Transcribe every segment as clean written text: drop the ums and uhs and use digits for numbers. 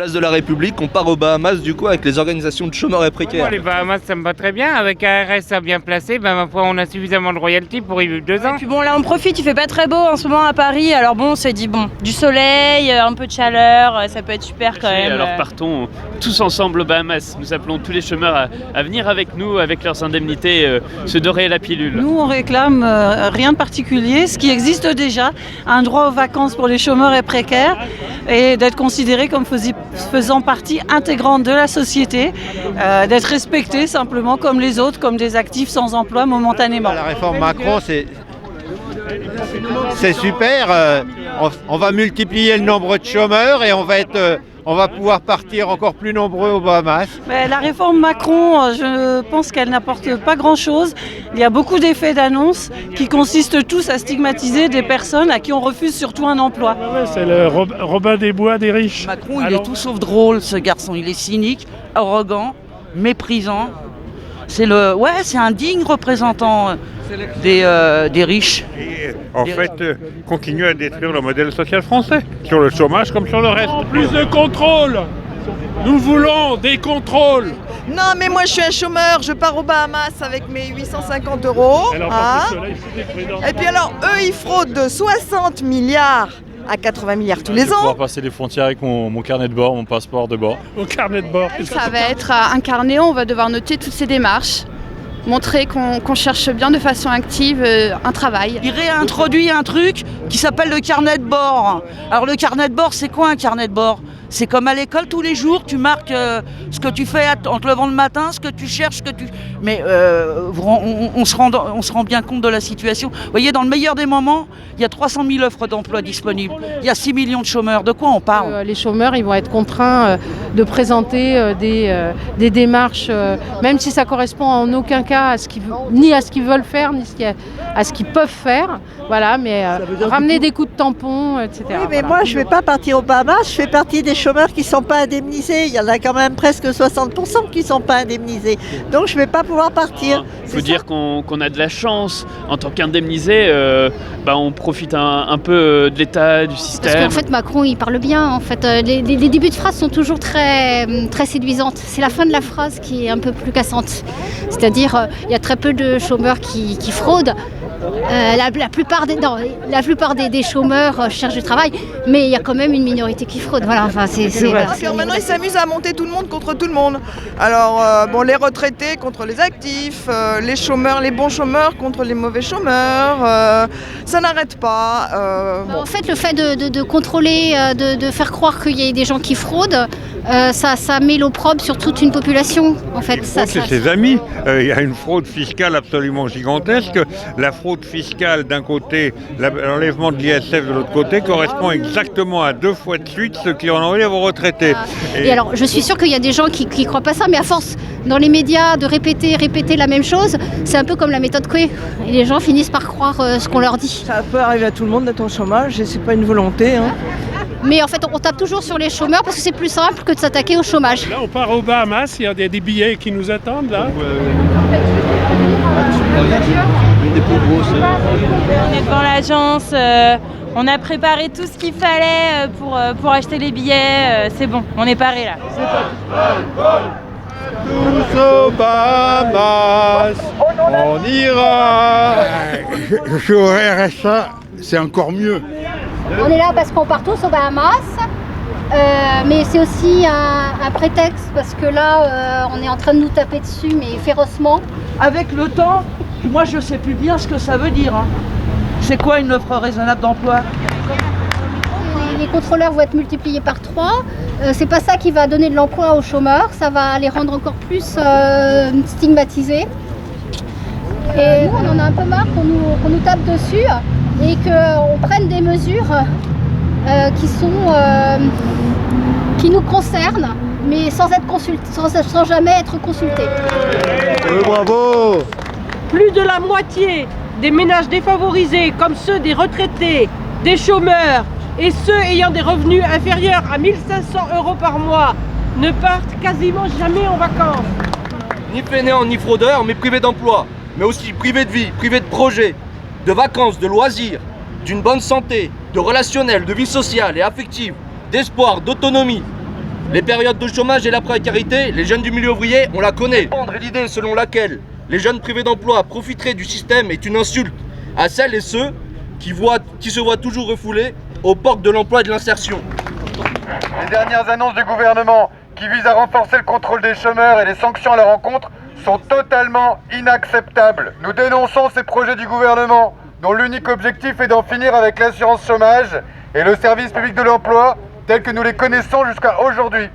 place de la République, on part aux Bahamas du coup avec les organisations de chômeurs et précaires. Moi, les Bahamas, ça me va très bien. Avec un RSA bien placé, ma foi, on a suffisamment de royalties pour y vivre 2 ans. Et puis bon, là on profite, il fait pas très beau en ce moment à Paris, alors bon, on s'est dit bon, du soleil, un peu de chaleur, ça peut être super quand même. Alors partons tous ensemble aux Bahamas. Nous appelons tous les chômeurs à venir avec nous, avec leurs indemnités, se dorer la pilule. Nous, on réclame rien de particulier, ce qui existe déjà, un droit aux vacances pour les chômeurs et précaires, et d'être considérés comme faisant partie intégrante de la société, d'être respectés simplement comme les autres, comme des actifs sans emploi momentanément. La réforme Macron, c'est super. On va multiplier le nombre de chômeurs et on va pouvoir partir encore plus nombreux aux Bahamas. Mais la réforme Macron, je pense qu'elle n'apporte pas grand-chose. Il y a beaucoup d'effets d'annonce qui consistent tous à stigmatiser des personnes à qui on refuse surtout un emploi. Ouais, c'est le Robin des Bois des riches. Macron, il est tout sauf drôle, ce garçon. Il est cynique, arrogant, méprisant. C'est un digne représentant des riches. Et en fait, continue à détruire le modèle social français, sur le chômage comme sur le reste. Plus de contrôle. Nous voulons des contrôles. Non, mais moi je suis un chômeur, je pars aux Bahamas avec mes 850 €. Et puis alors, eux, ils fraudent de 60 milliards à 80 milliards tous les ans. Je vais pouvoir passer les frontières avec mon carnet de bord, mon passeport de bord. Au carnet de bord. Ça va être un carnet, on va devoir noter toutes ces démarches, montrer qu'on cherche bien de façon active un travail. Il réintroduit un truc qui s'appelle le carnet de bord. Alors le carnet de bord, c'est quoi un carnet de bord ? C'est comme à l'école, tous les jours, tu marques ce que tu fais en te levant le matin, ce que tu cherches, Mais on se rend bien compte de la situation. Vous voyez, dans le meilleur des moments, il y a 300 000 offres d'emploi disponibles. Il y a 6 millions de chômeurs. De quoi on parle ? Les chômeurs, ils vont être contraints de présenter des démarches, même si ça correspond en aucun cas ni à ce qu'ils veulent faire, ni à ce qu'ils peuvent faire. Voilà, mais ramener des coups de tampon, etc. Oui, mais moi, je ne vais pas partir aux Bahamas, je fais partie des chômeurs qui ne sont pas indemnisés. Il y en a quand même presque 60% qui ne sont pas indemnisés. Donc, je ne vais pas pouvoir partir. Il faut dire qu'on a de la chance. En tant qu'indemnisé, on profite un peu de l'État, du système. Parce qu'en fait, Macron, il parle bien. En fait, les débuts de phrase sont toujours très, très séduisantes. C'est la fin de la phrase qui est un peu plus cassante. C'est-à-dire, il y a très peu de chômeurs qui fraudent. La plupart des chômeurs cherchent du travail, mais il y a quand même une minorité qui fraude. Voilà, enfin, Alors maintenant, ils s'amusent à monter tout le monde contre tout le monde. Alors, les retraités contre les actifs, les chômeurs, les bons chômeurs contre les mauvais chômeurs. Ça n'arrête pas. En fait, le fait de contrôler, de faire croire qu'il y a des gens qui fraudent, ça met l'opprobre sur toute une population. En fait, c'est ses amis. Il y a une fraude fiscale absolument gigantesque. La fraude fiscale d'un côté, l'enlèvement de l'ISF de l'autre côté correspond exactement à 2 fois de suite ce qui en enlève aux retraités. Et alors, je suis sûre qu'il y a des gens qui croient pas ça, mais à force, dans les médias, de répéter la même chose, c'est un peu comme la méthode Coué. Et les gens finissent par croire ce qu'on leur dit. Ça peut arriver à tout le monde d'être au chômage et c'est pas une volonté. Mais en fait, on tape toujours sur les chômeurs parce que c'est plus simple que de s'attaquer au chômage. Là, on part aux Bahamas, il y a des billets qui nous attendent là. On est devant l'agence, on a préparé tout ce qu'il fallait pour acheter les billets, c'est bon, on est paré là. Tous aux Bahamas, on ira. Je suis au RSA, c'est encore mieux. On est là parce qu'on part tous aux Bahamas, mais c'est aussi un prétexte parce que là, on est en train de nous taper dessus, mais férocement. Avec le temps, moi je sais plus bien ce que ça veut dire. C'est quoi une offre raisonnable d'emploi ? Les contrôleurs vont être multipliés par 3. C'est pas ça qui va donner de l'emploi aux chômeurs, ça va les rendre encore plus stigmatisés. Et nous, on en a un peu marre qu'on nous tape dessus et qu'on prenne des mesures qui nous concernent, mais sans jamais être consultés. Bravo! Plus de la moitié des ménages défavorisés, comme ceux des retraités, des chômeurs et ceux ayant des revenus inférieurs à 1 500 € par mois, ne partent quasiment jamais en vacances. Ni fainéants ni fraudeurs, mais privés d'emploi, mais aussi privés de vie, privés de projets, de vacances, de loisirs, d'une bonne santé, de relationnel, de vie sociale et affective, d'espoir, d'autonomie. Les périodes de chômage et la précarité, les jeunes du milieu ouvrier, on la connaît. L'idée selon laquelle les jeunes privés d'emploi profiteraient du système est une insulte à celles et ceux qui se voient toujours refoulés aux portes de l'emploi et de l'insertion. Les dernières annonces du gouvernement qui visent à renforcer le contrôle des chômeurs et les sanctions à leur encontre sont totalement inacceptables. Nous dénonçons ces projets du gouvernement dont l'unique objectif est d'en finir avec l'assurance chômage et le service public de l'emploi tels que nous les connaissons jusqu'à aujourd'hui.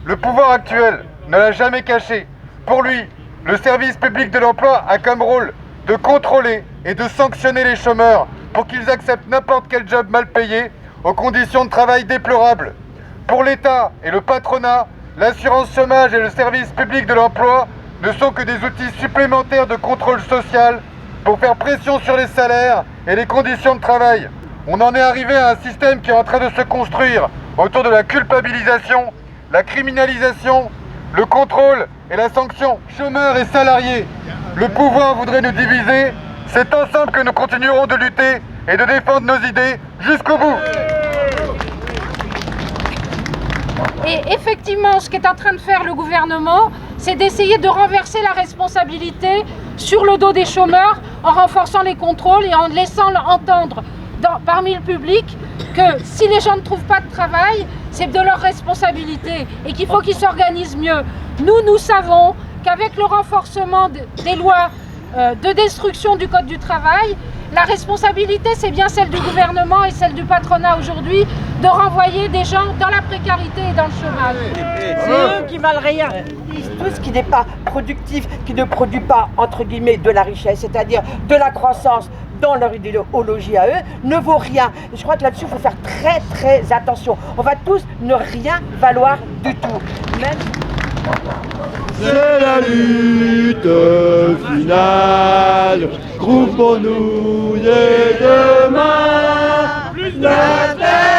Le pouvoir actuel ne l'a jamais caché. Pour lui, le service public de l'emploi a comme rôle de contrôler et de sanctionner les chômeurs pour qu'ils acceptent n'importe quel job mal payé aux conditions de travail déplorables. Pour l'État et le patronat, l'assurance chômage et le service public de l'emploi ne sont que des outils supplémentaires de contrôle social pour faire pression sur les salaires et les conditions de travail. On en est arrivé à un système qui est en train de se construire autour de la culpabilisation, la criminalisation, le contrôle et la sanction chômeurs et salariés. Le pouvoir voudrait nous diviser, c'est ensemble que nous continuerons de lutter et de défendre nos idées jusqu'au bout. Et effectivement, ce qu'est en train de faire le gouvernement, c'est d'essayer de renverser la responsabilité sur le dos des chômeurs en renforçant les contrôles et en laissant entendre parmi le public que si les gens ne trouvent pas de travail, c'est de leur responsabilité et qu'il faut qu'ils s'organisent mieux. Nous savons qu'avec le renforcement des lois de destruction du Code du travail, la responsabilité, c'est bien celle du gouvernement et celle du patronat aujourd'hui de renvoyer des gens dans la précarité et dans le chômage. C'est eux qui valent rien. Tout ce qui n'est pas productif, qui ne produit pas, entre guillemets, de la richesse, c'est-à-dire de la croissance dans leur idéologie à eux, ne vaut rien. Et je crois que là-dessus, il faut faire très très attention. On va tous ne rien valoir du tout. Même... C'est la lutte finale, groupons-nous dès demain, la terre.